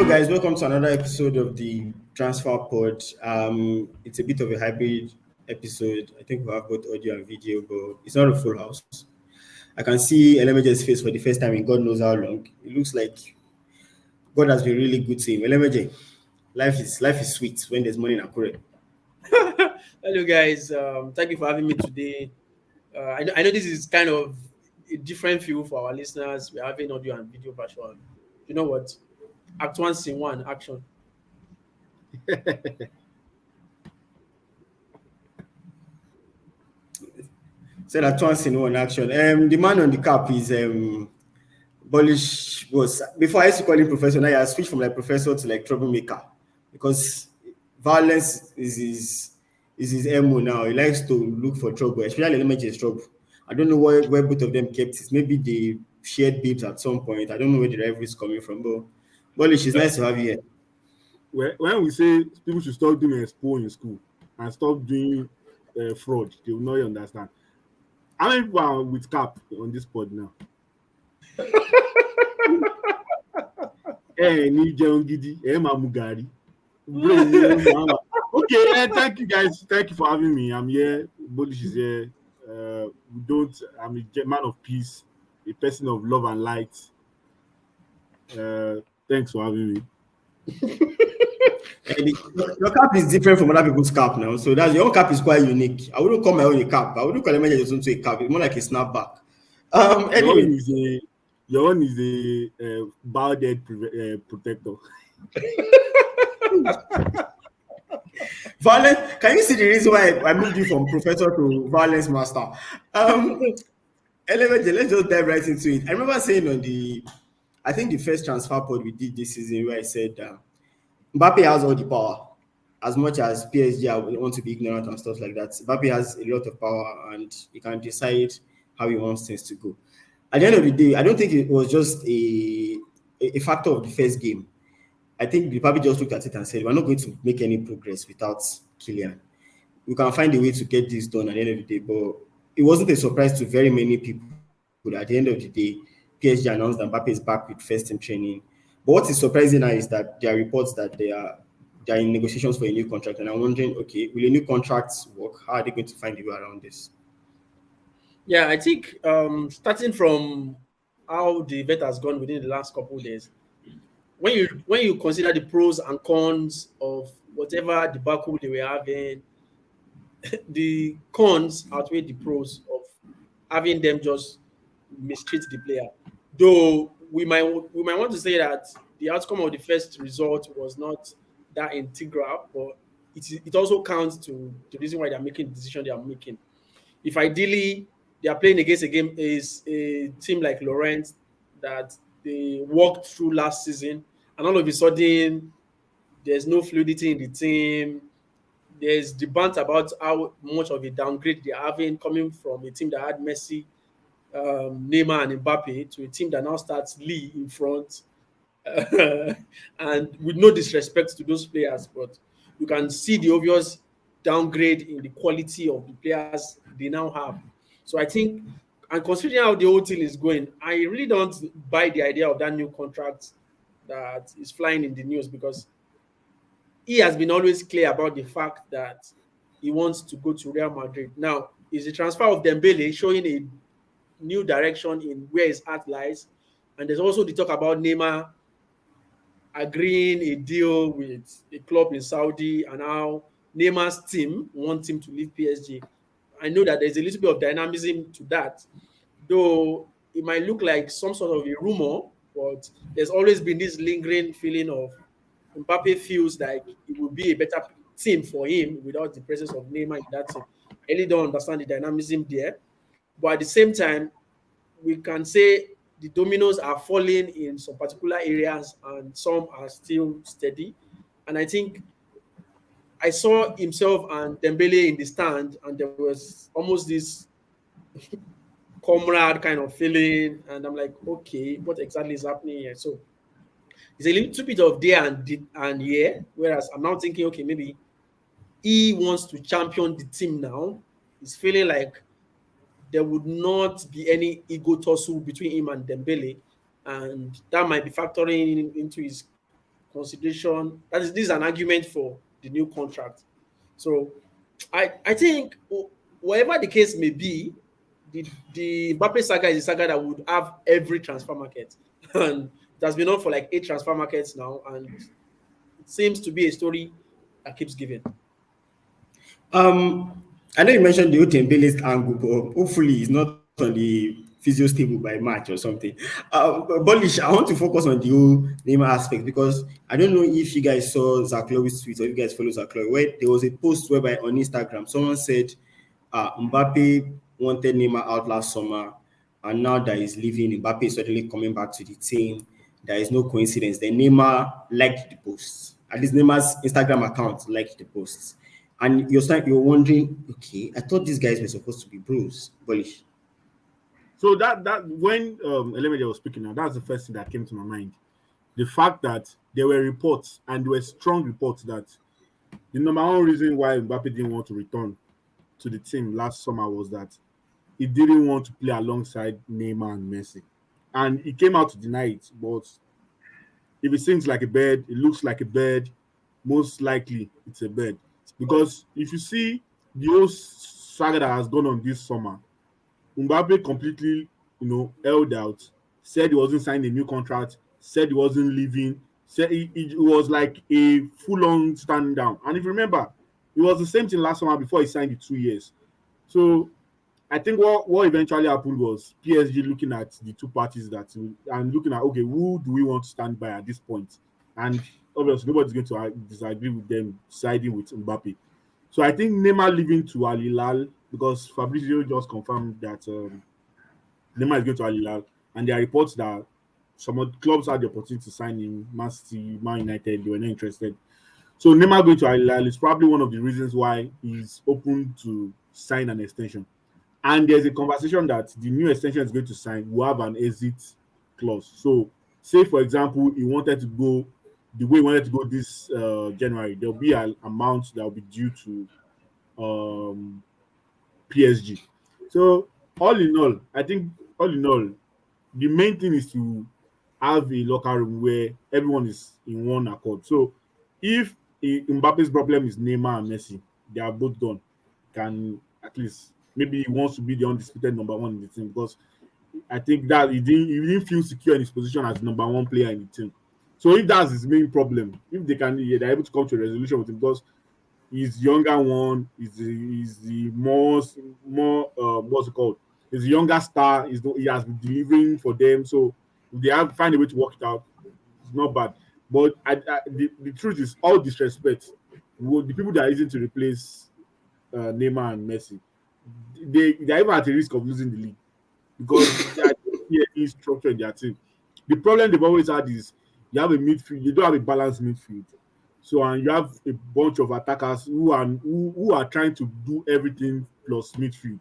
guys, welcome to another episode of the Transfer Pod. It's a bit of a hybrid episode. I think we have both audio and video, but it's not a full house. I can see Elemeje's face for the first time in God knows how long. It looks like God has been really good to him. Elemeje, life is sweet when there's money in Akure. Hello, guys. Thank you for having me today. I know this is kind of a different view for our listeners. We're having audio and video version. You know what? Act one, scene one, action. So that once in one action. The man on the cap is Polish was before I used to call him professor. Now I switched from like professor to like troublemaker because violence is his MO now. He likes to look for trouble, especially Elemeje's trouble. I don't know where both of them kept it. Maybe they shared beeps at some point. I don't know where the rivalry is coming from, but Polish, it's nice to have you here. When we say people should stop doing expo in school and stop doing fraud, they will not understand. How many people are with cap on this pod now? Ni jẹun gidi, máa mu gàrí. Okay, thank you guys. Thank you for having me. I'm here. Bolish is here. I'm a man of peace, a person of love and light. Thanks for having me. Your cap is different from other people's cap now, so that's your own cap is quite unique. I wouldn't call my own a cap. I wouldn't call Elemeje's own to a cap. It's more like a snapback. Anyway. Your own is a bowed head protector. Violence. Can you see the reason why I moved you from professor to violence master? Elemeje, let's just dive right into it. I remember saying I think the first transfer pod we did this season where I said Mbappe has all the power. As much as PSG want to be ignorant and stuff like that, Mbappe has a lot of power and he can decide how he wants things to go. At the end of the day, I don't think it was just a factor of the first game. I think the Mbappe just looked at it and said, we're not going to make any progress without Kylian. We can find a way to get this done at the end of the day, but it wasn't a surprise to very many people. But at the end of the day, PSG announced that Mbappe is back with first team training. But what is surprising now is that there are reports that they are in negotiations for a new contract. And I'm wondering, okay, will a new contract work? How are they going to find a way around this? Yeah, I think starting from how the event has gone within the last couple of days, when you consider the pros and cons of whatever debacle they were having, the cons outweigh the pros of having them just mistreat the player. Though we might want to say that the outcome of the first result was not that integral, but it also counts to the reason why they're making the decision they are making. If ideally they are playing against a team like Lorient that they walked through last season, and all of a sudden there's no fluidity in the team. There's debate about how much of a downgrade they're having coming from a team that had Messi, Neymar, and Mbappe to a team that now starts Lee in front. And with no disrespect to those players, but you can see the obvious downgrade in the quality of the players they now have. So I think, and considering how the whole thing is going, I really don't buy the idea of that new contract that is flying in the news, because he has been always clear about the fact that he wants to go to Real Madrid. Now, is the transfer of Dembele showing a new direction in where his heart lies? And there's also the talk about Neymar agreeing a deal with a club in Saudi, and how Neymar's team wants him to leave PSG. I know that there's a little bit of dynamism to that, though it might look like some sort of a rumor, but there's always been this lingering feeling of Mbappe feels like it would be a better team for him without the presence of Neymar in that team. I really don't understand the dynamism there. But at the same time, we can say the dominoes are falling in some particular areas and some are still steady. And I think I saw himself and Dembele in the stand, and there was almost this comrade kind of feeling. And I'm like, okay, what exactly is happening here? So it's a little bit of there and here, whereas I'm now thinking, okay, maybe he wants to champion the team now. He's feeling like there would not be any ego tussle between him and Dembele, and that might be factoring into his consideration. That is, this is an argument for the new contract. So I think whatever the case may be, the Mbappe saga is a saga that would have every transfer market, and it has been on for like 8 transfer markets now, and it seems to be a story that keeps giving. I know you mentioned the Otembele's angle, but hopefully it's not on the physio stable by March or something. Bolish, I want to focus on the whole Neymar aspect because I don't know if you guys saw Zach Lowe's tweet or if you guys follow Zach Lowe, where there was a post whereby on Instagram someone said Mbappe wanted Neymar out last summer, and now that he's leaving, Mbappe is suddenly coming back to the team. There is no coincidence. Then Neymar liked the post. At least Neymar's Instagram account liked the posts. And you're wondering, okay, I thought these guys were supposed to be bros. Bullish. So that when Elemede was speaking now, that's the first thing that came to my mind. The fact that there were reports, and there were strong reports, that the number one reason why Mbappe didn't want to return to the team last summer was that he didn't want to play alongside Neymar and Messi. And he came out to deny it. But if it sings like a bird, it looks like a bird, most likely it's a bird. Because if you see the whole saga that has gone on this summer, Mbappe completely, held out, said he wasn't signing a new contract, said he wasn't leaving, said it was like a full-on stand down. And if you remember, it was the same thing last summer before he signed the 2 years. So I think what eventually happened was PSG looking at the two parties and looking at, okay, who do we want to stand by at this point? And obviously nobody's going to disagree with them siding with Mbappe. So I think Neymar leaving to Al Hilal, because Fabrizio just confirmed that Neymar is going to Al Hilal, and there are reports that some of the clubs had the opportunity to sign him, Man City, Man United, they were not interested. So Neymar going to Al Hilal is probably one of the reasons why he's open to sign an extension. And there's a conversation that the new extension is going to sign will have an exit clause. So say, for example, he wanted to go the way he wanted to go this January, there'll be an amount that will be due to PSG. So all in all, I think the main thing is to have a locker room where everyone is in one accord. So if Mbappe's problem is Neymar and Messi, they are both done. Can at least maybe he wants to be the undisputed number one in the team, because I think that he didn't feel secure in his position as the number one player in the team. So if that's his main problem, if they're able to come to a resolution with him, because he's younger one, he's the more what's it called? He's the younger star. He has been delivering for them. So if they find a way to work it out, it's not bad. But the truth is, all disrespect, the people that are easy to replace Neymar and Messi, they're even at a risk of losing the league, because they are any structure in their team. The problem they've always had is you have a midfield, you don't have a balanced midfield. So, and you have a bunch of attackers who are trying to do everything plus midfield.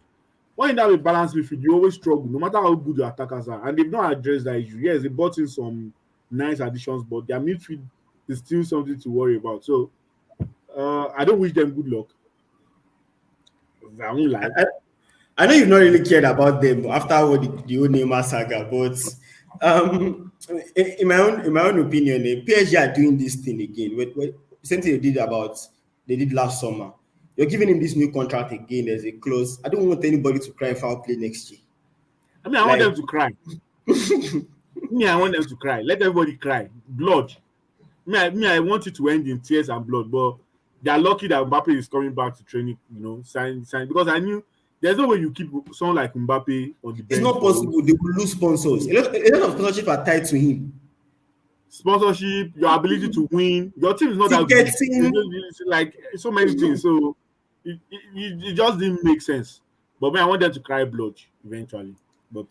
When you have a balanced midfield, you always struggle, no matter how good your attackers are. And they've not addressed that issue. Yes, they brought in some nice additions, but their midfield is still something to worry about. So, I don't wish them good luck. I won't lie. I know you've not really cared about them after all the whole Neymar saga, but in my own opinion, PSG are doing this thing again. Same thing they did last summer. You're giving him this new contract again. There's a clause. I don't want anybody to cry foul play next year. I mean, I want them to cry. I want them to cry. Let everybody cry. Blood. I want it to end in tears and blood, but they are lucky that Mbappe is coming back to training, sign, because I knew there's no way you keep someone like Mbappe on the bench. It's not possible. They will lose sponsors. A lot of sponsorship are tied to him. Sponsorship, your ability to win. Your team is not that good. It's like so many things. So it just didn't make sense. But man, I want them to cry blood eventually. But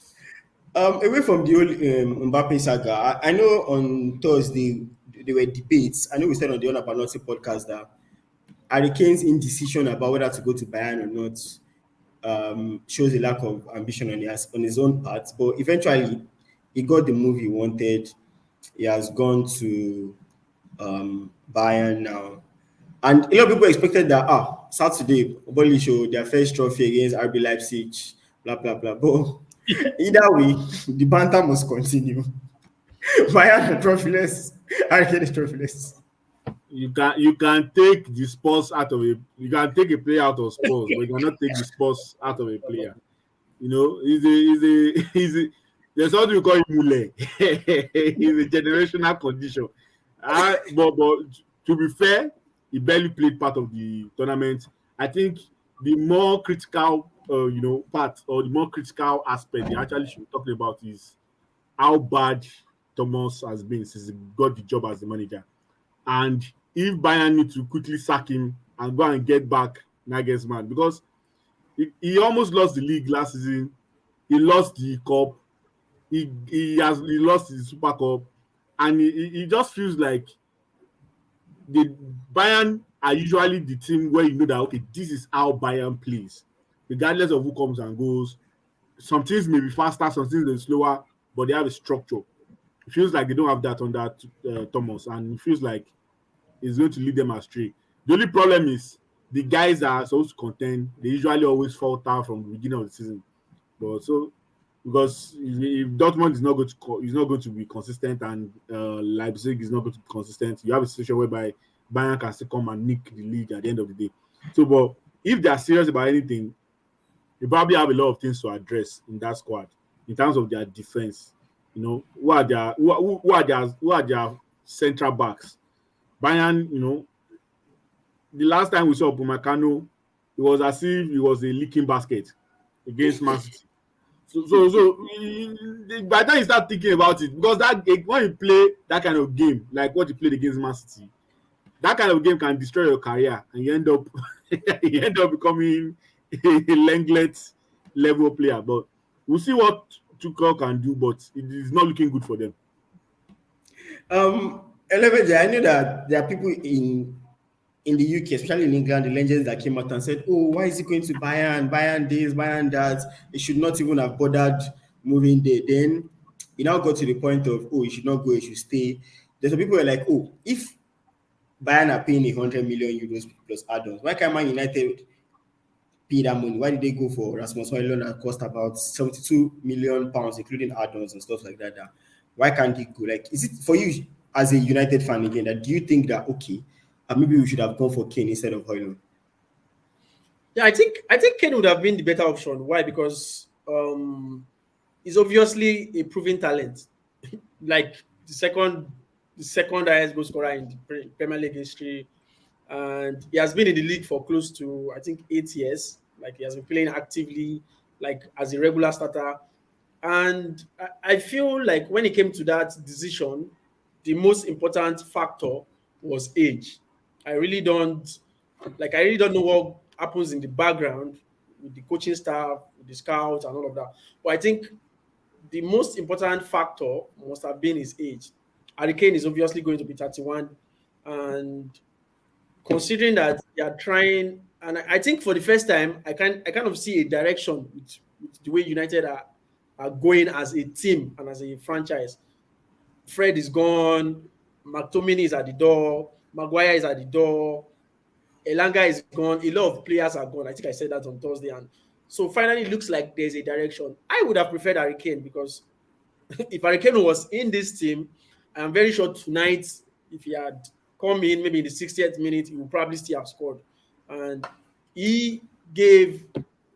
away from the old Mbappe saga, I know on Thursday there were debates. I know we said on the Honor Panoti podcast that Harry Kane's indecision about whether to go to Bayern or not shows a lack of ambition on his own part. But eventually, he got the move he wanted. He has gone to Bayern now. And a lot of people expected that, Saturday, Oboli show their first trophy against RB Leipzig, blah, blah, blah. But either way, the banter must continue. Bayern are trophyless. Harry Kane is trophyless. You can take the Spurs out of a you can take a player out of Spurs, but you cannot take the Spurs out of a player. You know, there's something we call mule. He's a generational condition. But to be fair, he barely played part of the tournament. I think the more critical part, or the more critical aspect they actually should be talking about is how bad Thomas has been since he got the job as the manager. And if Bayern need to quickly sack him and go and get back Nagelsmann, because he almost lost the league last season, he lost the cup, he lost the Super Cup, and he just feels like the Bayern are usually the team where you know that okay, this is how Bayern plays, regardless of who comes and goes. Some teams may be faster, some teams may be slower, but they have a structure. It feels like they don't have that under Thomas, and it feels like it's going to lead them astray. The only problem is the guys that are supposed to contend, they usually always falter from the beginning of the season. But so because if Dortmund is not going to be consistent, and Leipzig is not going to be consistent, you have a situation whereby Bayern can still come and nick the league at the end of the day. So, but if they are serious about anything, they probably have a lot of things to address in that squad in terms of their defense. You know, who are their central backs? Bayern, the last time we saw Upamecano, it was as if it was a leaking basket against Man City. So by the time you start thinking about it, because when you play that kind of game, like what you played against Man City, that kind of game can destroy your career, and you end up becoming a Lenglet level player. But we'll see what Tuchel can do, but it is not looking good for them. Elevator, I know that there are people in the UK, especially in England, the legends that came out and said, "Oh, why is he going to Bayern this, Bayern that? He should not even have bothered moving there." Then he now got to the point of, "Oh, he should not go, he should stay." There's some people who are like, "Oh, if Bayern are paying 100 million euros plus add-ons, why can't Man United pay that money? Why did they go for Rasmus Højlund that cost about 72 million pounds, including add-ons and stuff like that? Why can't he go? Like, is it for you as a United fan again? That do you think that okay, maybe we should have gone for Kane instead of Højlund? Yeah, I think Kane would have been the better option. Why? Because he's obviously a proven talent, like the second highest goal scorer in the Premier League history, and he has been in the league for close to, I think, 8 years. Like, he has been playing actively, like as a regular starter. And I feel like when it came to that decision, the most important factor was age. I really don't know what happens in the background with the coaching staff, with the scouts, and all of that. But I think the most important factor must have been his age. Harry Kane is obviously going to be 31, and considering that they are trying, and I think for the first time, I kind of see a direction with the way United are going as a team and as a franchise. Fred is gone, McTominay is at the door, Maguire is at the door, Elanga is gone, a lot of players are gone. I think I said that on Thursday, and so finally it looks like there's a direction. I would have preferred Harry Kane, because if Harry Kane was in this team, I'm very sure tonight, if he had come in maybe in the 60th minute, he would probably still have scored. And he gave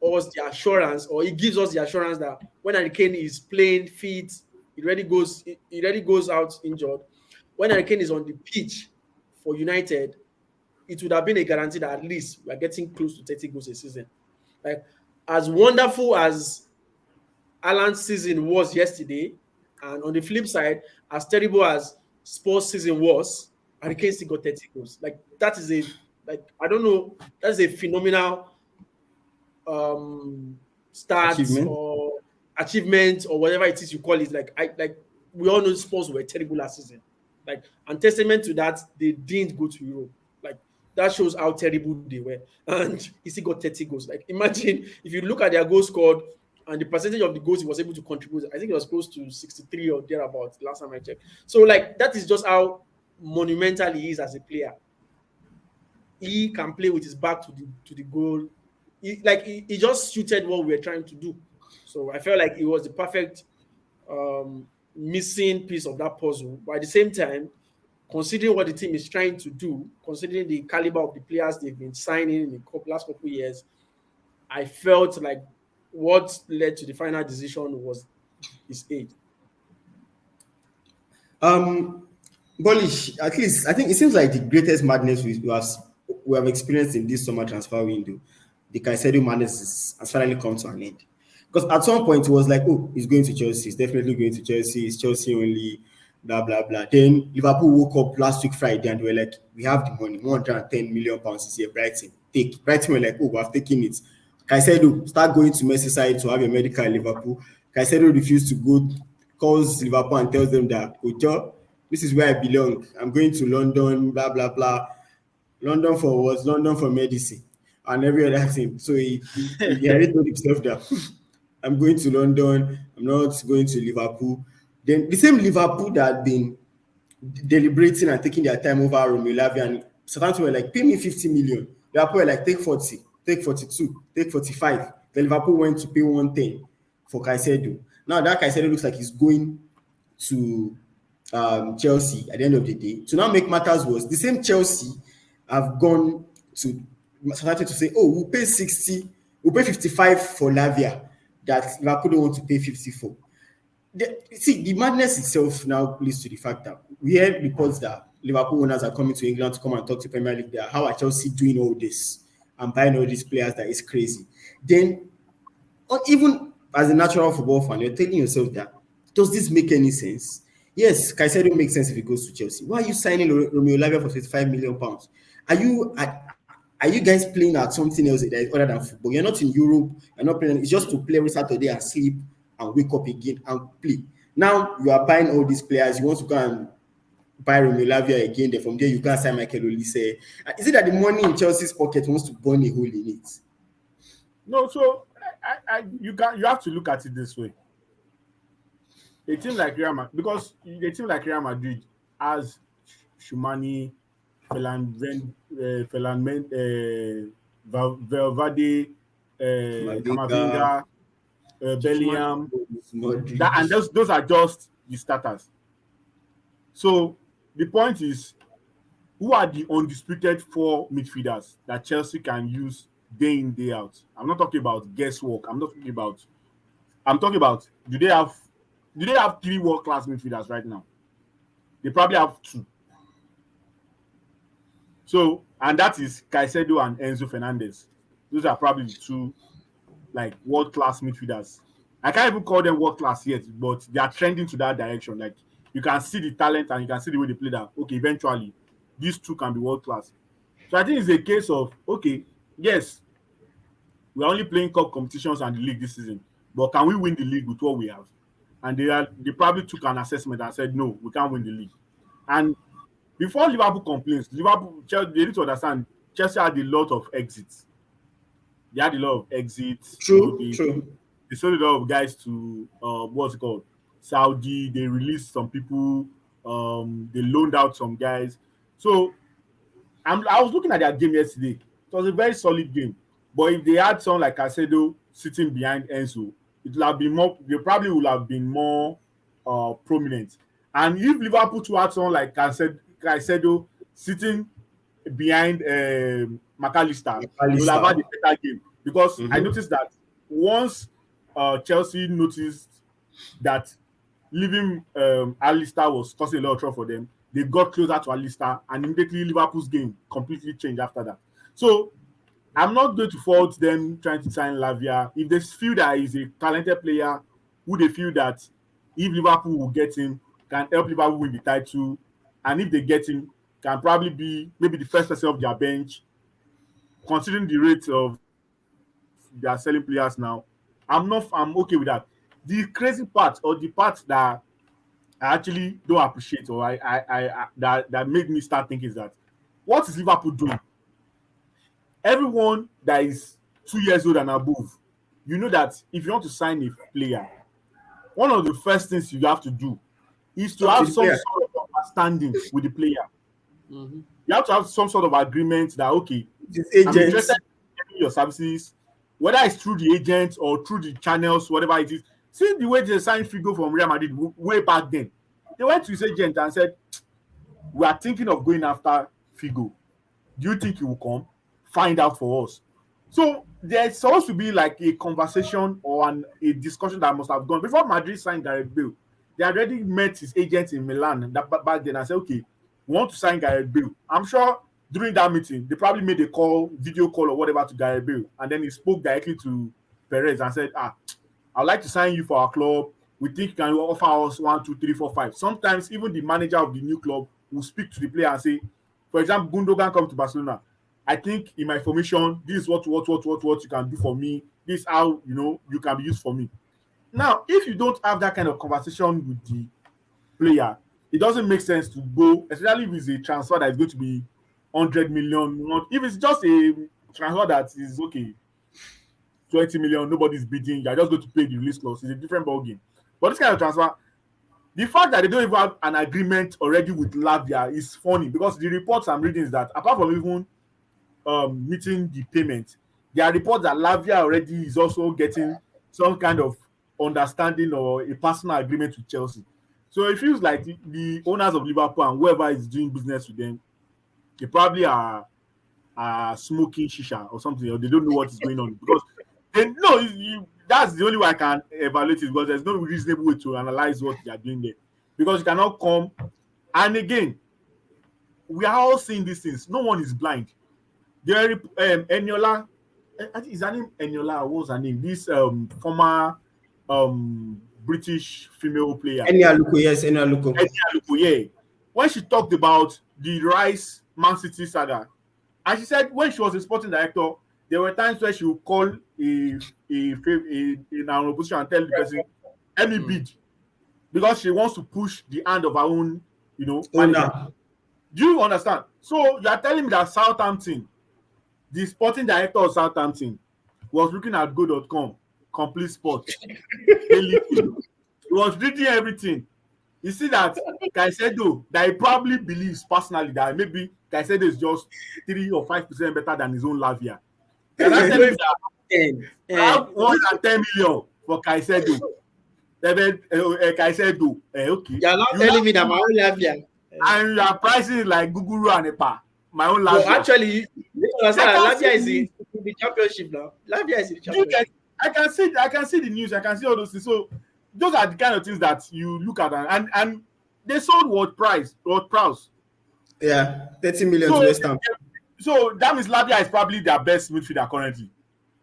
us the assurance, or he gives us the assurance, that when Harry Kane is playing fit, he already goes out injured. When Harry Kane is on the pitch for United, it would have been a guarantee that at least we are getting close to 30 goals a season. Like, as wonderful as Alan's season was yesterday, and on the flip side, as terrible as Spurs' season was, Harry Kane still got 30 goals. Like, that is I don't know, that's a phenomenal start or achievement or whatever it is you call it. Like we all know Spurs were terrible last season. Like, and testament to that, they didn't go to Europe. Like, that shows how terrible they were. And he still got 30 goals. Like, imagine if you look at their goals scored and the percentage of the goals he was able to contribute, I think it was close to 63 or thereabouts last time I checked. So, like, that is just how monumental he is as a player. He can play with his back to the goal. He just suited what we were trying to do. So I felt like it was the perfect missing piece of that puzzle. But at the same time, considering what the team is trying to do, considering the caliber of the players they've been signing in the last couple of years, I felt like what led to the final decision was his age. Bullish, at least I think it seems like the greatest madness we have experienced in this summer transfer window. The Caicedo madness has finally come to an end. Because at some point it was like, oh, he's going to Chelsea, he's definitely going to Chelsea, it's Chelsea only, blah blah blah. Then Liverpool woke up last week Friday and they were like, we have the money, £110 million this year, Brighton. Take Brighton were like, oh, we have taken it. Caicedo, start going to Merseyside to have a medical at Liverpool. Caicedo refused to go, calls Liverpool and tells them that, Ojo, this is where I belong. I'm going to London, blah, blah, blah. London for what? London for medicine and every other thing. So he already told himself that I'm going to London, I'm not going to Liverpool. Then the same Liverpool that had been deliberating and taking their time over Romeo Lavia and Southampton were like, pay me 50 million. Liverpool were like, take 40, take 42, take 45. Then Liverpool went to pay 110 for Caicedo. Now that Caicedo looks like he's going to Chelsea at the end of the day. To now make matters worse, the same Chelsea have gone to Southampton to say, oh, we'll pay 60, we'll pay 55 for Lavia that Liverpool don't want to pay 54. The madness itself now leads to the fact that we hear reports that Liverpool owners are coming to England to come and talk to Premier League there. How are Chelsea doing all this and buying all these players? That is crazy. Then, even as a natural football fan, you're telling yourself that, does this make any sense? Yes, Caicedo makes sense if he goes to Chelsea. Why are you signing Romeo Lavia for £55 million? Are you guys playing at something else that is other than football? You're not in Europe. You're not playing. It's just to play every Saturday and sleep and wake up again and play. Now you are buying all these players. You want to go and buy Romeo Lavia again. Then from there you can sign Michael Olise. Is it that the money in Chelsea's pocket wants to burn a hole in it? No, so you have to look at it this way. A team like Real Madrid, because a team like Real Madrid has Shumani, Valverde, Camavinga, Bellingham, and those are just the starters. So the point is, who are the undisputed 4 midfielders that Chelsea can use day in, day out? I'm not talking about guesswork. I'm talking about do they have 3 world-class midfielders right now? They probably have 2. So, and that is Caicedo and Enzo Fernandez. Those are probably the 2 like world-class midfielders. I can't even call them world-class yet, but they are trending to that direction. Like, you can see the talent and you can see the way they play that. Okay, eventually, these 2 can be world-class. So I think it's a case of, okay, yes, we're only playing cup competitions and the league this season, but can we win the league with what we have? And they probably took an assessment and said, no, we can't win the league. And before Liverpool complains, Chelsea, they need to understand, Chelsea had a lot of exits. They had a lot of exits. True. They sold a lot of guys to what's it called? Saudi. They released some people. They loaned out some guys. So I was looking at their game yesterday. It was a very solid game. But if they had someone like Caicedo sitting behind Enzo, it would have been more. They probably would have been more prominent. And if Liverpool to had someone like Caicedo sitting behind McAllister, they will have had a better game. Because I noticed that once Chelsea noticed that leaving Alistair was causing a lot of trouble for them, they got closer to Alistair, and immediately Liverpool's game completely changed after that. So I'm not going to fault them trying to sign Lavia. If they feel that he's a talented player, who they feel that if Liverpool will get him, can help Liverpool win the title, and if they get him, can probably be maybe the first person off their bench, considering the rate of they are selling players now, I'm okay with that. The crazy part, or the part that I actually don't appreciate, or that made me start thinking, is that what is Liverpool doing? Everyone that is 2 years old and above, you know that if you want to sign a player, one of the first things you have to do is to have some sort of understanding with the player. You have to have some sort of agreement that, okay, I'm interested in your services, whether it's through the agent or through the channels, whatever it is. See the way they signed Figo from Real Madrid way back then. They went to his agent and said, we are thinking of going after Figo. Do you think he will come? Find out for us. So there's supposed to be like a conversation or a discussion that must have gone before Madrid signed Gareth Bale. They already met his agent in Milan back then and said, okay, we want to sign Gareth Bale. I'm sure during that meeting, they probably made a call, video call or whatever to Gareth Bale. And then he spoke directly to Perez and said, I'd like to sign you for our club. We think you can offer us 1, 2, 3, 4, 5. Sometimes even the manager of the new club will speak to the player and say, for example, Gundogan come to Barcelona. I think in my formation, this is what you can do for me. This is how you can be used for me. Now, if you don't have that kind of conversation with the player, it doesn't make sense to go, especially if it's a transfer that is going to be 100 million. If it's just a transfer that is okay, 20 million, nobody's bidding, you're just going to pay the release clause. It's a different ballgame. But this kind of transfer, the fact that they don't even have an agreement already with Lavia is funny because the reports I'm reading is that apart from even meeting the payment, there are reports that Lavia already is also getting some kind of understanding or a personal agreement with Chelsea. So it feels like the owners of Liverpool and whoever is doing business with them, they probably are smoking shisha or something, or they don't know what is going on because that's the only way I can evaluate it because there's no reasonable way to analyze what they are doing there because you cannot come. And again, we are all seeing these things. No one is blind. There, Eniola, I think is her name Eniola. What was her name? This former British female player. Enya Luko, yes, Enya Luko. Yeah. When she talked about the Rice Man City saga, and she said when she was a sporting director, there were times where she would call in our opposition and tell the person, let me bid, because she wants to push the hand of her own, manager. Do you understand? So you are telling me that Southampton, the sporting director of Southampton, was looking at go.com, complete sport. He was reading everything. You see that Caicedo, that he probably believes personally that maybe Caicedo is just 3 or 5% better than his own Lavia. Can I tell you that I have 110 million for Caicedo? Caicedo, okay. You're not telling me that my own Lavia. And you are pricing it like Guguru and Epa. My own Lavia. No, actually, Lavia is in the championship now. Lavia is in the championship. I can see the news. I can see all those things. So those are the kind of things that you look at, and they sold Ward-Prowse. Yeah, 30 million to West Ham. So that means Lavia is probably their best midfielder currently.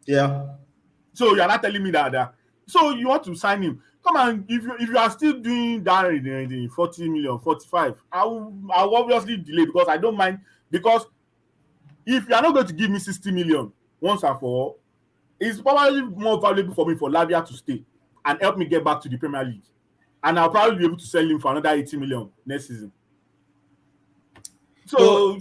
Yeah. So you're not telling me that. So you want to sign him? Come on, if you are still doing that in 40 million, 45, I'll obviously delay because I don't mind. Because if you are not going to give me 60 million once and for all, it's probably more valuable for me for Lavia to stay and help me get back to the Premier League. And I'll probably be able to sell him for another 80 million next season. So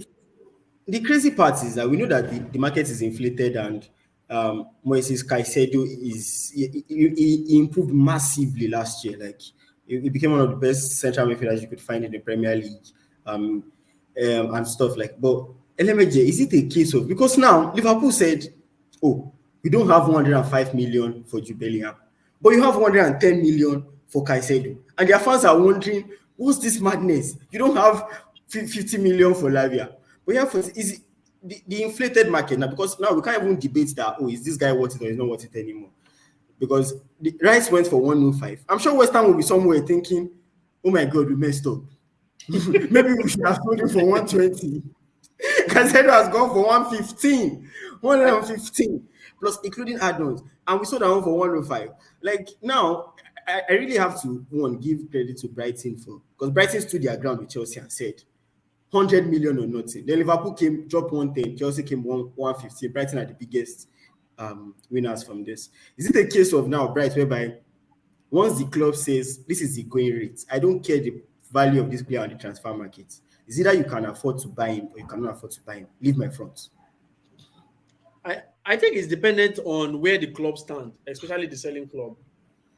the crazy part is that we know that the market is inflated and Moises Caicedo he improved massively last year. Like he became one of the best central midfielders you could find in the Premier League, and stuff like. But LMJ, is it a case of, because now Liverpool said, "Oh, we don't have 105 million for Jude Bellingham, but you have 110 million for Caicedo," and their fans are wondering, "What's this madness? You don't have 50 million for Lavia." But yeah, is the inflated market now, because now we can't even debate that, is this guy worth it or is not worth it anymore? Because the Rice went for 105. I'm sure West Ham will be somewhere thinking, oh my God, we messed up. Maybe we should have sold him for 120. Caicedo has gone for 115, plus including add-ons. And we sold that one for 105. Like now, I really have to, give credit to Brighton because Brighton stood their ground with Chelsea and said, 100 million or nothing. Then Liverpool dropped 110. Chelsea came 150. Brighton are the biggest winners from this. Is it a case of now, Bright, whereby once the club says this is the going rate, I don't care the value of this player on the transfer market. Is either you can afford to buy him or you cannot afford to buy him. Leave my front. I think it's dependent on where the club stand, especially the selling club.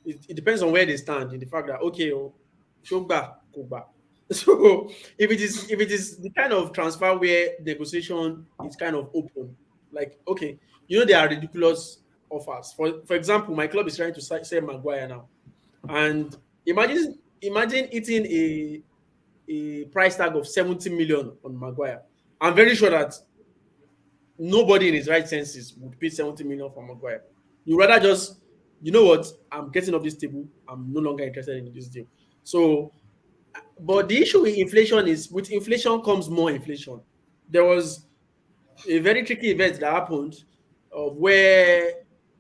It depends on where they stand in the fact that Shogba, go back. So if it is the kind of transfer where negotiation is kind of open, like there are ridiculous offers. For example, my club is trying to sell Maguire now, and imagine eating a price tag of 70 million on Maguire. I'm very sure that nobody in his right senses would pay 70 million for Maguire. You rather just, you know what, I'm getting off this table. I'm no longer interested in this deal. So, but the issue with inflation is with inflation comes more inflation. There was a very tricky event that happened where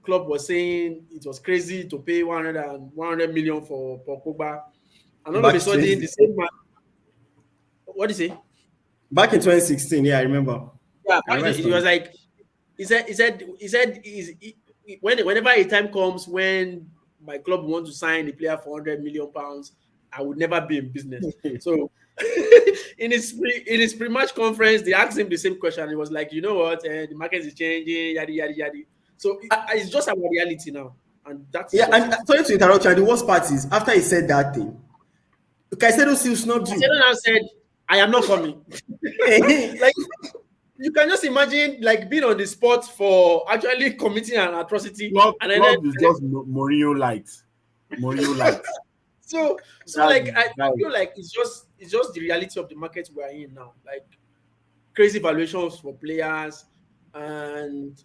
club was saying it was crazy to pay 100 million for Pogba. And all of Back a in sudden, the 2016. same man, what do you say? Back in 2016, yeah, I remember. Yeah, I remember it was like whenever a time comes when my club wants to sign a player for 100 million pounds, I would never be in business. So in his pre-match conference, they asked him the same question. He was like, you know what, the market is changing, yada yada yada. So it's just our reality now, and that's Yeah, just and it. sorry to interrupt you. And the worst part is after he said that thing, Caicedo still snubbed you. Caicedo now said, I am not coming. Like, you can just imagine like being on the spot for actually committing an atrocity, and then Klopp is just Mourinho light. Mourinho light. so like I feel like it's just the reality of the market we're in now. Like crazy valuations for players, and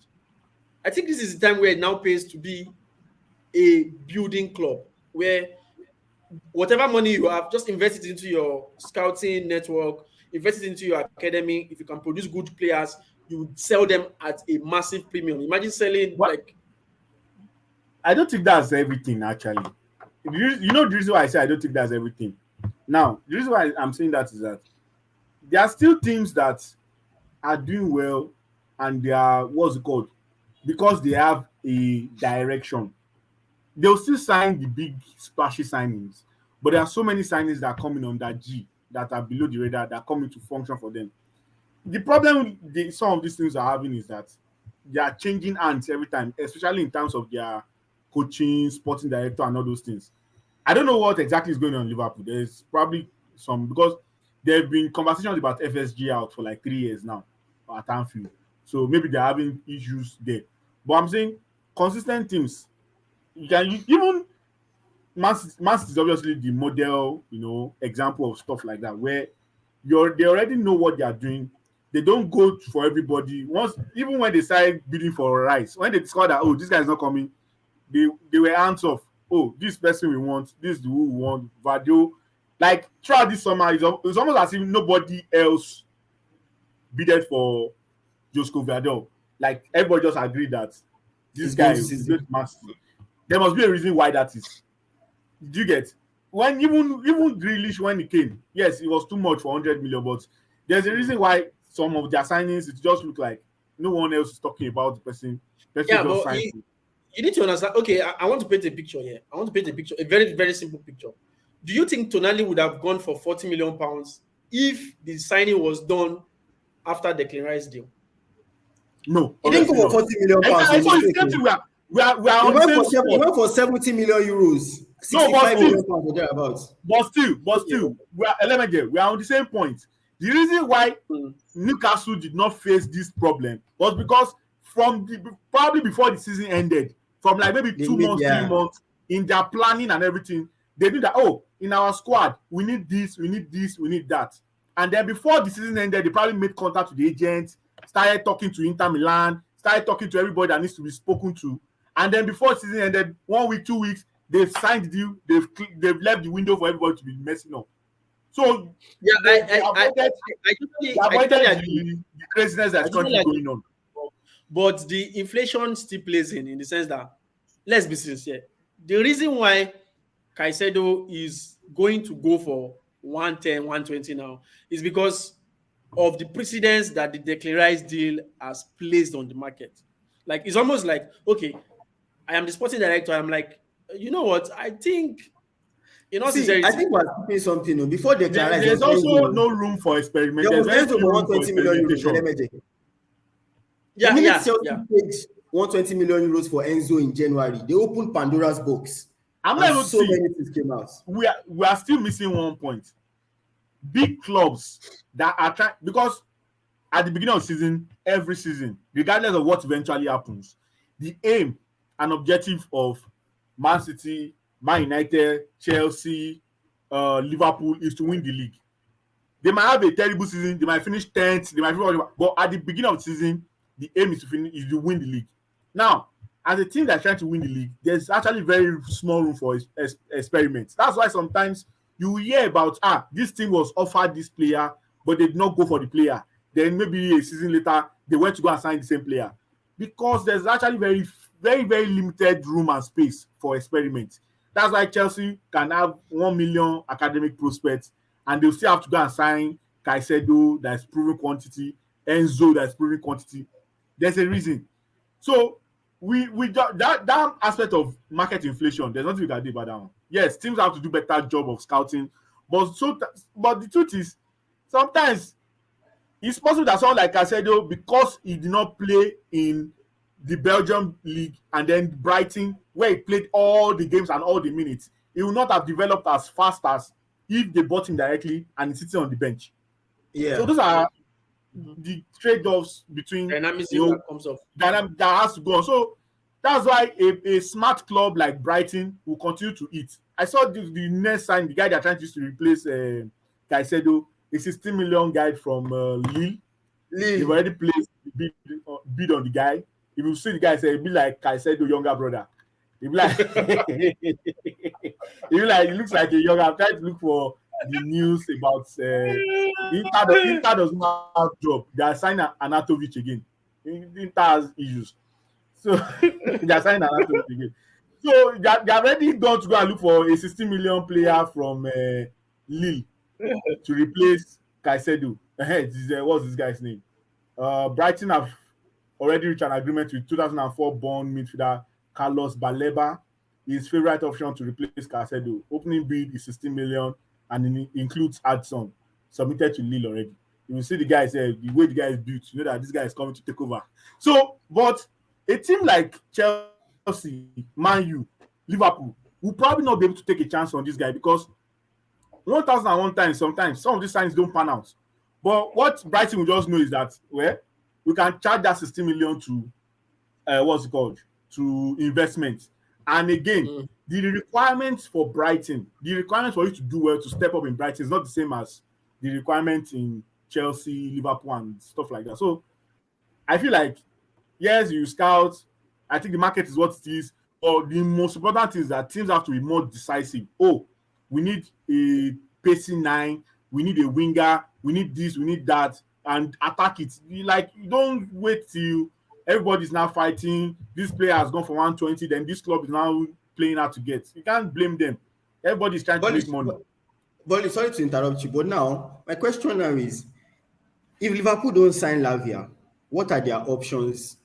I think this is the time where it now pays to be a building club where whatever money you have, just invest it into your scouting network, invest it into your academy. If you can produce good players, you would sell them at a massive premium. Imagine selling What? like I don't think that's everything, actually. You know the reason why I say I don't think that's everything. Now, the reason why I'm saying that is that there are still teams that are doing well and they are, what's it called? Because they have a direction. They'll still sign the big splashy signings, but there are so many signings that are coming on that G that are below the radar that come into function for them. The problem some of these things are having is that they are changing hands every time, especially in terms of their coaching, sporting director, and all those things. I don't know what exactly is going on in Liverpool. There's probably some, because there have been conversations about FSG out for like 3 years now at Anfield. So maybe they're having issues there. But I'm saying consistent teams, even Man City is obviously the model, example of stuff like that, where they already know what they are doing. They don't go for everybody. Even when they started bidding for Rice, when they discovered that, oh, this guy is not coming, they were hands off. Oh, this person we want, this is who we want, Vadio. Like throughout this summer, it's almost as if nobody else bidded for Josko Vadio. Like everybody just agreed that this guy is going to Man City. There must be a reason why that is. Do you get? When even Grealish, when he came, yes, it was too much for 100 million, but there's a reason why some of their signings, it just look like no one else is talking about the person. Yeah, but you need to understand. Okay, I want to paint a picture here. I want to paint a picture, a very, very simple picture. Do you think Tonali would have gone for 40 million pounds if the signing was done after the Declan Rice deal? No, he didn't go for 40 million pounds. We are on the same. He went for 70 million euros. 65 million pounds or thereabouts. But still, we are on the same point. The reason why Newcastle did not face this problem was because probably before the season ended, from like maybe 2 months, 3 months, in their planning and everything, they knew that, oh, in our squad, we need this, we need this, we need that. And then before the season ended, they probably made contact with the agents, started talking to Inter Milan, started talking to everybody that needs to be spoken to. And then before the season ended, 1 week, 2 weeks, they've signed the deal, they've left the window for everybody to be messing up. So yeah, I avoided the craziness that's currently going on. But the inflation still plays in the sense that, let's be sincere, the reason why Caicedo is going to go for 110, 120 now is because of the precedence that the Declan Rice deal has placed on the market. Like, it's almost like, okay, I am the sporting director. I'm like, you know what? I think, I think we're keeping something before Declan Rice. There's also no room for experiment. There was Enzo for 120 million euros. Yeah. Paid 120 million euros for Enzo in January. They opened Pandora's box. Many things came out. We are still missing one point. Big clubs that are trying, because at the beginning of the season, every season, regardless of what eventually happens, the aim and objective of Man City, Man United, Chelsea, Liverpool is to win the league. They might have a terrible season. They might finish 10th. They might finish, but at the beginning of the season, the aim is to win the league. Now, as a team that's trying to win the league, there's actually very small room for experiments. That's why sometimes you hear about this team was offered this player, but they did not go for the player. Then maybe a season later, they went to go and sign the same player because there's actually very, very, very limited room and space for experiments. That's why Chelsea can have 1 million academic prospects, and they'll still have to go and sign Caicedo that's proven quantity, Enzo that's proven quantity. There's a reason. So we that aspect of market inflation, there's nothing we can do about that one. Yes, teams have to do better job of scouting, but the truth is sometimes it's possible that someone like Caicedo, because he did not play in the Belgium league and then Brighton, where he played all the games and all the minutes, he will not have developed as fast as if they bought him directly and he's sitting on the bench. Yeah. So those are the trade-offs between dynamism that comes off. That has to go on. So that's why a smart club like Brighton will continue to eat. I saw the next sign, the guy they're trying to use to replace Caicedo, a 16 million guy from Lille. They've already placed the bid on the guy. If you see the guy, say he'll be like Caicedo younger brother. He'll be like, he looks like a younger. I'm trying to look for the news about Inter does not have job. They are signing Anatovic again. Inter has issues, so they are signing Anatovic again. So they are already gone to go and look for a 16 million player from Lille to replace Caicedo. What's this guy's name? Brighton have already reached an agreement with 2004 born midfielder Carlos Baleba. His favorite option to replace Caicedo. Opening bid is 16 million and it includes Adson, submitted to Lille already. You will see the guy say the way the guy is built, you know that this guy is coming to take over. So, but a team like Chelsea, Man U, Liverpool will probably not be able to take a chance on this guy because 1,001 times, sometimes some of these signs don't pan out. But what Brighton will just know is that, well, we can charge that 16 million to to investment. And again, the requirements for Brighton, the requirements for you to do well, to step up in Brighton is not the same as the requirements in Chelsea, Liverpool, and stuff like that. So I feel like, yes, you scout. I think the market is what it is. But the most important thing is that teams have to be more decisive. Oh, we need a pacing 9. We need a winger. We need this. We need that. And attack it. You don't wait till everybody's now fighting. This player has gone for 120. Then this club is now playing out to get. You can't blame them. Everybody's trying to make money. But sorry to interrupt you. But now, my question now is, if Liverpool don't sign Lavia, what are their options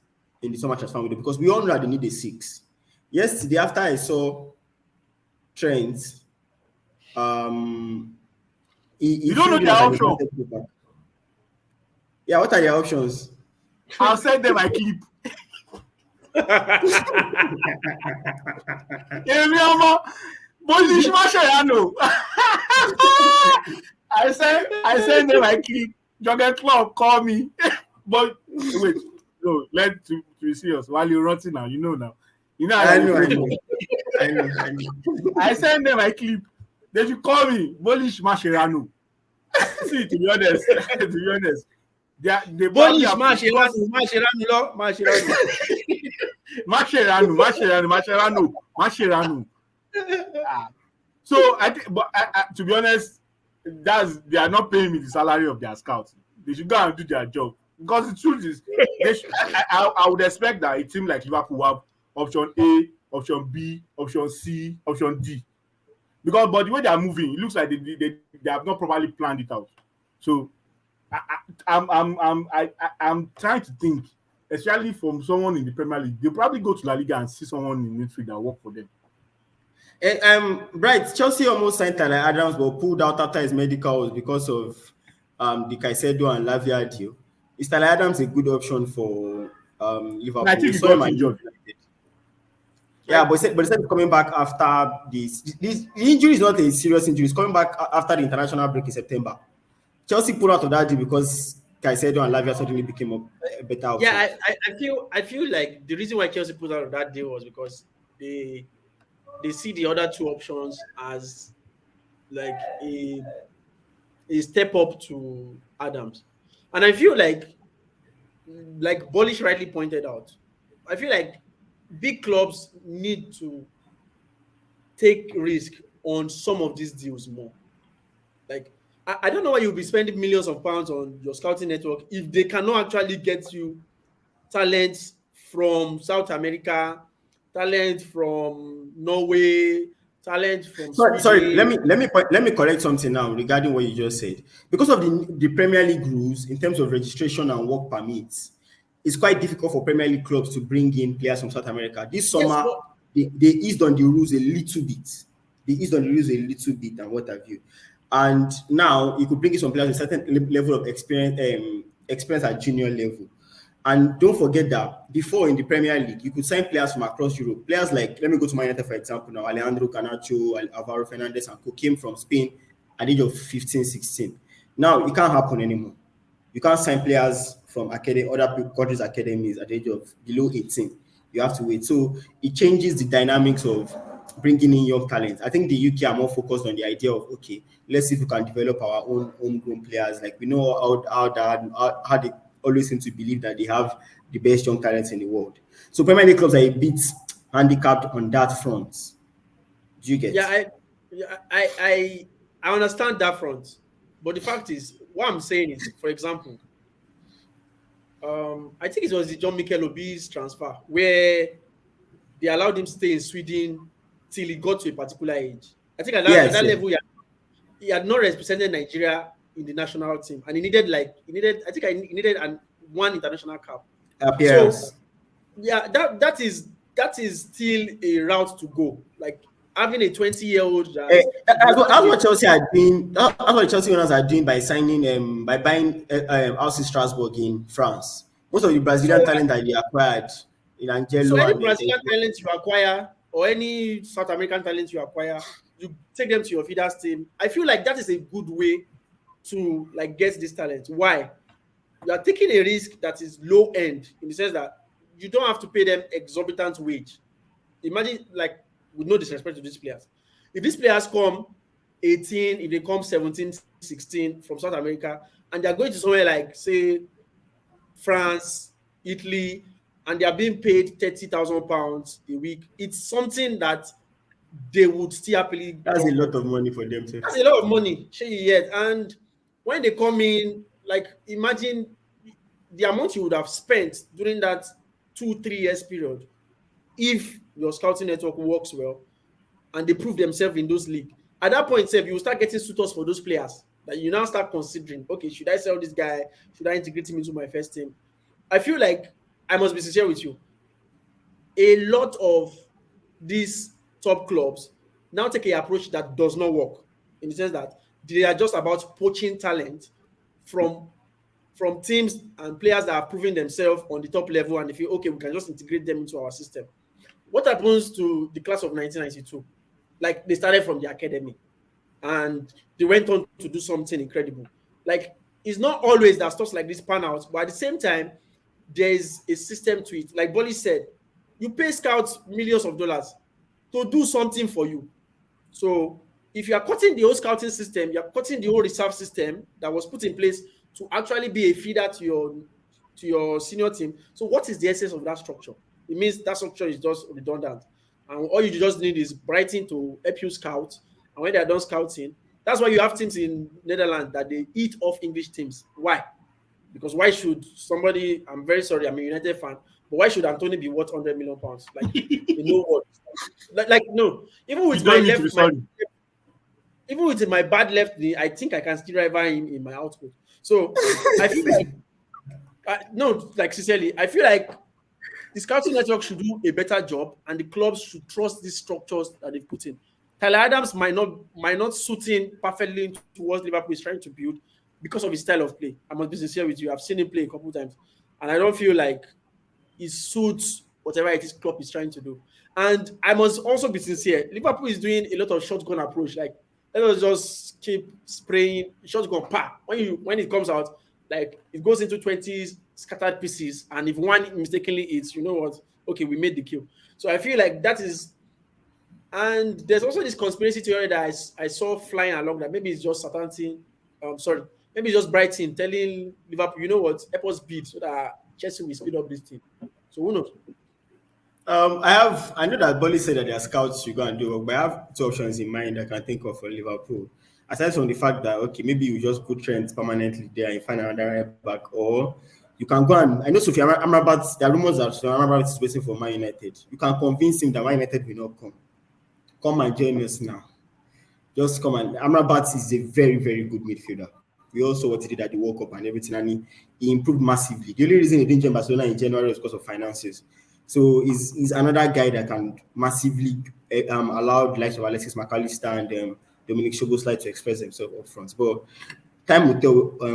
in the summer transfer window? Because we all know that they need a 6. Yesterday, after I saw Trent, you don't know their option. Yeah, what are their options? I'll send them my clip. I send them my clip. Jogger Club, call me. But wait, no, let's be serious. While you're running now, you know now. You know I know. I send them my clip. They should call me Bolish Mascherano. See, to be honest, the Bolish Mascherano. So I think, but to be honest, they are not paying me the salary of their scouts. They should go and do their job. Because the truth is, I would expect that a team like Liverpool will have option A, option B, option C, option D. But the way they are moving, it looks like they have not properly planned it out. So I'm trying to think, especially from someone in the Premier League. They'll probably go to La Liga and see someone in midfield that work for them. Right, Chelsea almost signed Tyler Adams, but pulled out after his medicals because of the Caicedo and Lavia deal. Is Tyler Adams a good option for Liverpool? I think he got injured. Yeah, but he said coming back after this. The injury is not a serious injury. It's coming back after the international break in September. Chelsea pulled out of that deal because Caicedo and Lavia suddenly became a better option. Yeah, I feel like the reason why Chelsea pulled out of that deal was because they see the other two options as like a step up to Adams. And I feel like Bolish rightly pointed out, I feel like big clubs need to take risk on some of these deals more. Like, I don't know why you'll be spending millions of pounds on your scouting network if they cannot actually get you talent from South America, talent from Norway, talent from Sorry, Sweden. let me correct something now regarding what you just said. Because of the Premier League rules in terms of registration and work permits, it's quite difficult for Premier League clubs to bring in players from South America. This Yes, summer, but they eased on the rules a little bit. They eased on the rules a little bit and what have you. And now you could bring in some players with a certain level of experience at junior level. And don't forget that before in the Premier League, you could sign players from across Europe. Players like, let me go to Man United for example now, Alejandro Garnacho, Alvaro Fernandez, and co came from Spain at the age of 15, 16. Now, it can't happen anymore. You can't sign players from other countries' academies at the age of below 18. You have to wait. So it changes the dynamics of bringing in young talent. I think the UK are more focused on the idea of, okay, let's see if we can develop our own homegrown players. Like we know how they always seem to believe that they have the best young talents in the world. So Premier League clubs are a bit handicapped on that front. Do you get? yeah, I understand that front. But the fact is, what I'm saying is, for example, I think it was the John Mikel Obi's transfer where they allowed him stay in Sweden till he got to a particular age. I think at Yes, that yes. level, he had not represented Nigeria in the national team, and he needed he needed one international cap. So Appearance. yeah, that is still a route to go. Like having a 20-year-old that's That's what, not that's yet. what Chelsea are doing. That's what Chelsea owners are doing by signing, by buying House in Strasbourg in France. Most of the Brazilian So talent that they acquired in so Angelo any and Brazilian talent you acquire or any South American talent you acquire, you take them to your feeders team. I feel like that is a good way to like get this talent. Why? You are taking a risk that is low end in the sense that you don't have to pay them exorbitant wage. Imagine, like, with no disrespect to these players, if these players come 18, if they come 17, 16 from South America, and they're going to somewhere like, say, France, Italy, and they are being paid £30,000 a week, it's something that they would still happily that's a jump lot on. of money for them too. That's a lot of money, shey you get. And when they come in, like imagine the amount you would have spent during that 2-3 years period if your scouting network works well and they prove themselves in those leagues. At that point, you will start getting suitors for those players that you now start considering. Okay, should I sell this guy? Should I integrate him into my first team? I feel like I must be sincere with you. A lot of these top clubs now take an approach that does not work in the sense that they are just about poaching talent from teams and players that are proving themselves on the top level, and they feel okay, we can just integrate them into our system. What happens to the class of 1992? Like they started from the academy and they went on to do something incredible. Like it's not always that stuff like this pan out, but at the same time, there is a system to it. Like Bolly said, you pay scouts millions of dollars to do something for you. So if you are cutting the whole scouting system, you are cutting the whole reserve system that was put in place to actually be a feeder to your senior team. So what is the essence of that structure? It means that structure is just redundant. And all you just need is Brighton to help you scout. And when they are done scouting, that's why you have teams in Netherlands that they eat off English teams. Why? Because why should somebody? I'm very sorry, I'm a United fan, but why should Anthony be worth £100 million? Like, you know what? Like no. Even You with my don't need to be left, sorry. even with my bad left knee, I think I can still rival him in my output. So I feel like, no, like sincerely, I feel like the scouting network should do a better job, and the clubs should trust these structures that they've put in. Tyler Adams might not suit in perfectly into what Liverpool is trying to build because of his style of play. I must be sincere with you. I've seen him play a couple of times, and I don't feel like it suits whatever it is Klopp is trying to do. And I must also be sincere. Liverpool is doing a lot of shotgun approach. Like let us just keep spraying shotgun. Pa when it comes out, like it goes into 20 scattered pieces, and if one mistakenly hits, you know what? Okay, we made the kill. So I feel like that is. And there's also this conspiracy theory that I saw flying along that maybe it's just Southampton sorry, maybe just Brighton telling Liverpool, you know what, help us beat so that Chelsea will speed up this thing. So who knows? I know that Bolly said that their scouts should go and do work, but I have two options in mind I can think of for Liverpool. Aside from the fact that okay, maybe you just put Trent permanently there and find another right back, or you can go and I know Sophie Amrabat. There are rumors that Sophie Amrabat is waiting for Man United. You can convince him that Man United will not come. Come and join us now. Just come and Amrabat is a very, very good midfielder. We also what he did at the World Cup and everything, and he improved massively. The only reason he didn't join Barcelona in January was because of finances. So he's another guy that can massively allow the likes of Alexis McAllister and Dominic Szoboszlai to express themselves up front. But time will tell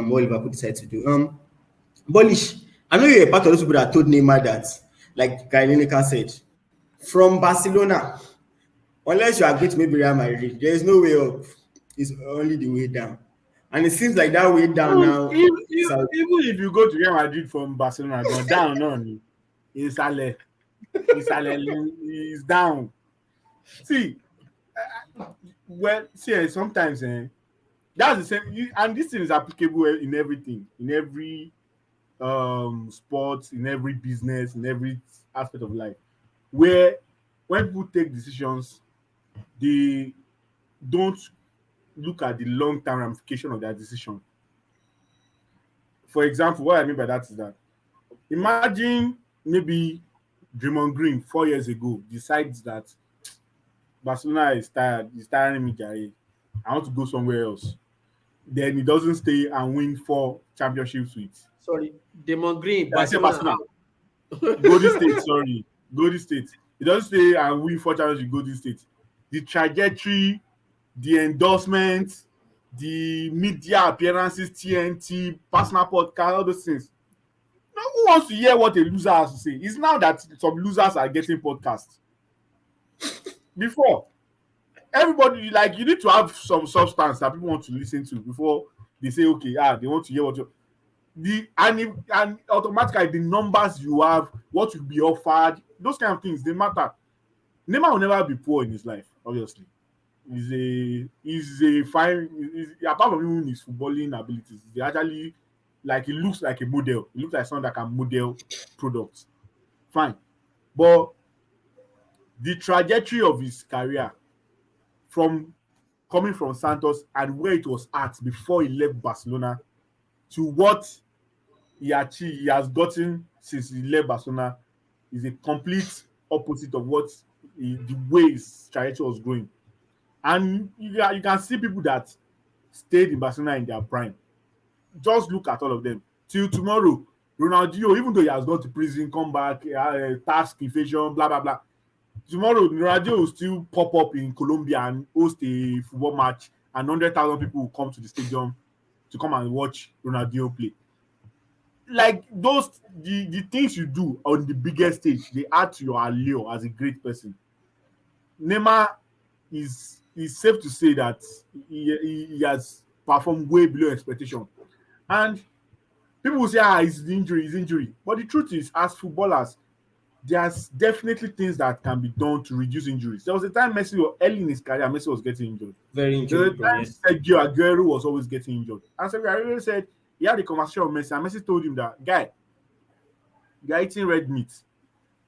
what Liverpool decide to do. Bolish, I know you're a part of those people that told Neymar that, like Gary Lineker said, from Barcelona, unless you are going to maybe Real Madrid, there is no way up. It's only the way down. And it seems like that way down now. Even if you go to Real Madrid from Barcelona, go down on Isale is down. See, sometimes that's the same. And this thing is applicable in everything, in every sports, in every business, in every aspect of life. Where when people take decisions, they don't look at the long-term ramification of their decision. For example, what I mean by that is that imagine maybe Draymond Green 4 years ago decides that Barcelona is tired, he's tiring me, Jare. I want to go somewhere else. Then he doesn't stay and win 4 championships with. Sorry, Damon Green, I say Barcelona. Golden State. He doesn't stay and win 4 championships with Golden State. The trajectory, the endorsements, the media appearances, TNT, personal podcast, all those things. Now, who wants to hear what a loser has to say? It's now that some losers are getting podcasts. Before, everybody, like, you need to have some substance that people want to listen to before they say, okay, they want to hear what you... And automatically, the numbers you have, what will be offered, those kind of things, they matter. Neymar will never be poor in his life, obviously. He's a fine... apart from even his footballing abilities, they actually... Like, he looks like a model. He looks like someone that can model products. Fine. But the trajectory of his career from coming from Santos and where it was at before he left Barcelona to what he has gotten since he left Barcelona is a complete opposite of what the way his trajectory was going. And you can see people that stayed in Barcelona in their prime. Just look at all of them. Till tomorrow, Ronaldinho, even though he has gone to prison, come back, tax evasion, blah, blah, blah. Tomorrow, Ronaldinho will still pop up in Colombia and host a football match, and 100,000 people will come to the stadium to come and watch Ronaldinho play. Like, the things you do on the biggest stage, they add to your allure as a great person. Neymar is safe to say that he has performed way below expectation. And people will say, it's injury. But the truth is, as footballers, there's definitely things that can be done to reduce injuries. There was a time early in his career, Messi was getting injured. Very injured. There was a time Sergio Aguero was always getting injured. And Sergio Aguero said he had a conversation with Messi, and Messi told him that, guy, you're eating red meat.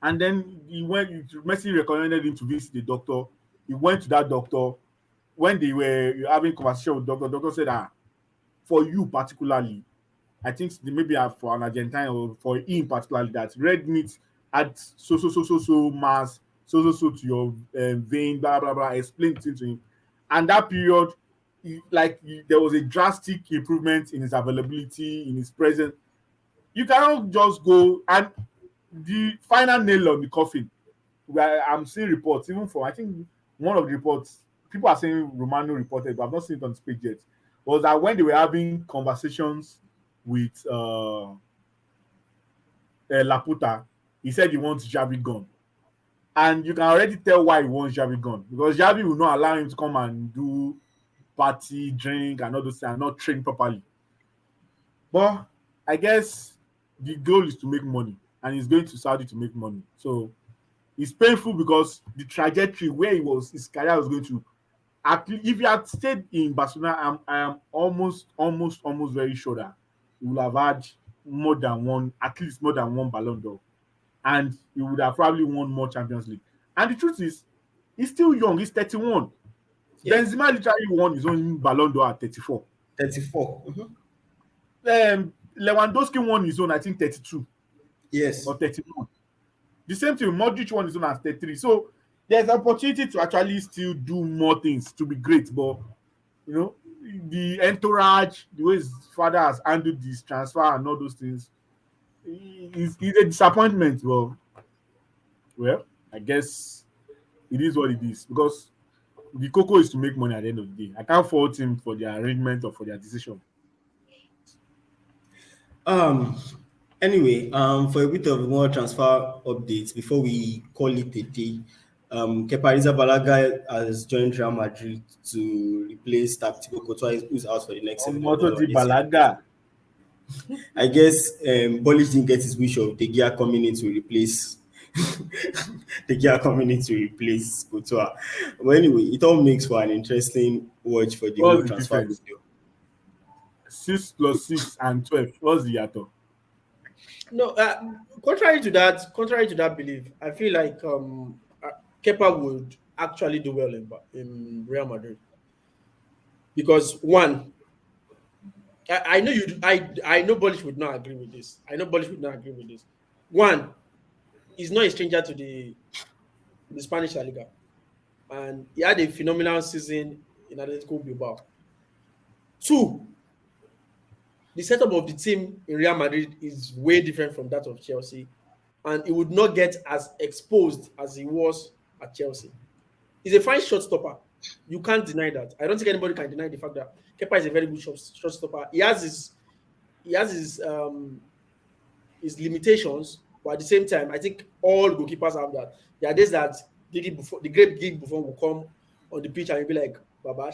And then Messi recommended him to visit the doctor. He went to that doctor. When they were having a conversation with the doctor said, for you particularly, I think maybe for an Argentine or for him particularly, that red meat add so mass, so to your vein, blah blah blah. Explain it to him, and that period, there was a drastic improvement in his availability, in his presence. You cannot just go and the final nail on the coffin. Where I'm seeing reports, even from I think one of the reports, people are saying Romano reported, but I've not seen it on the page yet. Was that when they were having conversations with Laputa, he said he wants Xavi gone. And you can already tell why he wants Xavi gone. Because Xavi will not allow him to come and do party, drink, and all those things, and not train properly. But I guess the goal is to make money. And he's going to Saudi to make money. So it's painful because the trajectory where his career was going to if he had stayed in Barcelona, I am almost very sure that he would have had more than one, at least more than one Ballon d'Or, and he would have probably won more Champions League. And the truth is, he's still young. He's 31. Yeah. Benzema literally won his own Ballon d'Or at 34. 34. Lewandowski won his own, I think, 32 Yes. or 31. The same thing, Modric won his own at 33. So there's opportunity to actually still do more things to be great. But, you know, the entourage, the way his father has handled this transfer and all those things, is a disappointment. Well, I guess it is what it is, because the cocoa is to make money at the end of the day. I can't fault him for their arrangement or for their decision. Anyway, for a bit of more transfer updates before we call it a day, Kepa Arrizabalaga has joined Real Madrid to replace Thibaut Courtois, who's out for the next 7 Balaga. I guess Bolish didn't get his wish of De Gea coming in to replace Courtois. But anyway, it all makes for an interesting watch for the What's whole the transfer difference? window. 6 plus 6 and 12. What's the yato? No, contrary to that belief, I feel like Kepa would actually do well in Real Madrid, because one, I know you. I know Bolish would not agree with this. One, he's not a stranger to the Spanish La Liga, and he had a phenomenal season in Atletico Bilbao. Two, the setup of the team in Real Madrid is way different from that of Chelsea, and he would not get as exposed as he was at Chelsea. He's a fine shot stopper. You can't deny that. I don't think anybody can deny the fact that Kepa is a very good shot stopper. He has his limitations, but at the same time, I think all goalkeepers have that. There are days that the great Gig Buffon will come on the pitch and you'll be like, Baba,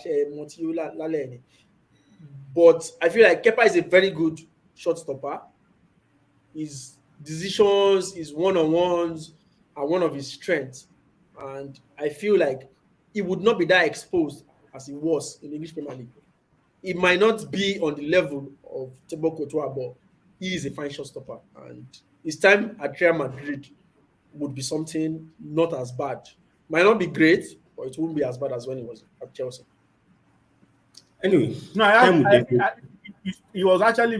but I feel like Kepa is a very good shot stopper. His decisions, his one-on-ones are one of his strengths. And I feel like he would not be that exposed as he was in the English Premier League. He might not be on the level of Thibaut Courtois, but he is a fine shot stopper. And his time at Real Madrid would be something not as bad. Might not be great, but it won't be as bad as when he was at Chelsea. Anyway, no, he was actually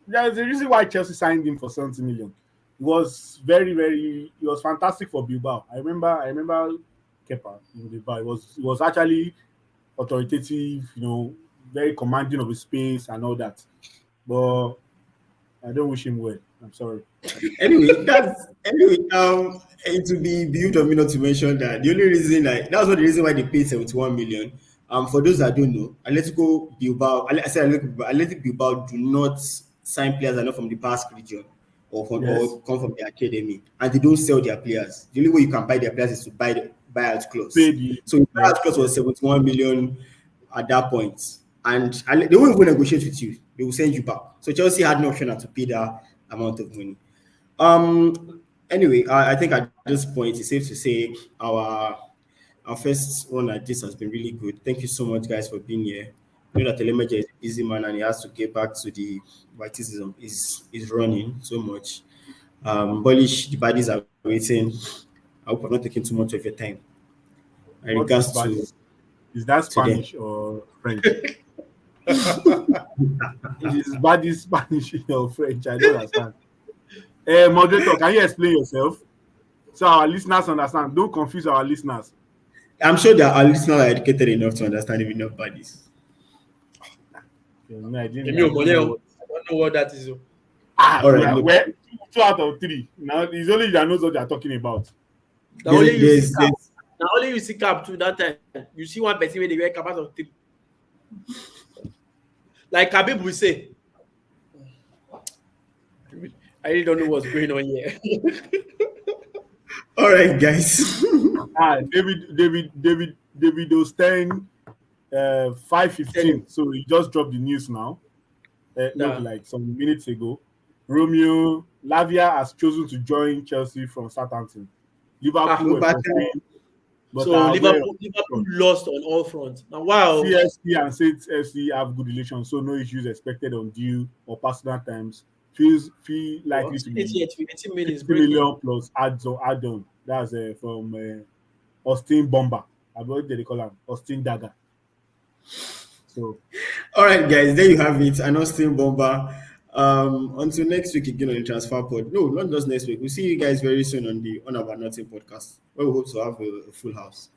there's a reason why Chelsea signed him for 70 million. He was he was fantastic for Bilbao. I remember Kepa in Bilbao. He was actually authoritative, very commanding of his space and all that. But I don't wish him well. I'm sorry. Anyway, it would be beautiful of me not to mention that the only reason that was not the reason why they paid 71 million. For those that don't know, Atletico Bilbao do not sign players that are not from the Basque region or come from the academy, and they don't sell their players. The only way you can buy their players is to buy out clause. So the buyout clause was 71 million at that point, and they won't even negotiate with you. They will send you back. So Chelsea had no option to pay that amount of money. Anyway, I think at this point it's safe to say our first one at this has been really good. Thank you so much, guys, for being here. You know that Telemeja is a busy man and he has to get back to the baptism. Is running so much. Bolish, the baddies are waiting. I hope I'm not taking too much of your time. In regards to, is that Spanish or French? Is baddies Spanish or French? I don't understand. Moderator, can you explain yourself so our listeners understand? Don't confuse our listeners. I'm sure that our listeners are educated enough to understand even enough baddies. I don't know what that is. All right, well, 2 out of 3. Now it's only you that knows what they are talking about. Now only you see cap to that time. You see one person where they wear cap out of 3. Like Khabib will say, I really don't know what's going on here. All right, guys. David Ostein, 5:15. So he just dropped the news now. Like some minutes ago. Romeo Lavia has chosen to join Chelsea from Southampton. Liverpool But So I'm very Liverpool lost on all fronts. Now, wow. CSP and Saints FC have good relations, so no issues expected on due or personal terms. Feel likely to be 18 minutes 50 breaking. million plus add-on. That's from Austin Bomber. I believe they call him Austin Dagger. So All right, guys, there you have it. An Austin Bomber. Until next week again on the Transfer Pod. No, not just next week. We'll see you guys very soon on our Nothing podcast, where we hope to have a full house.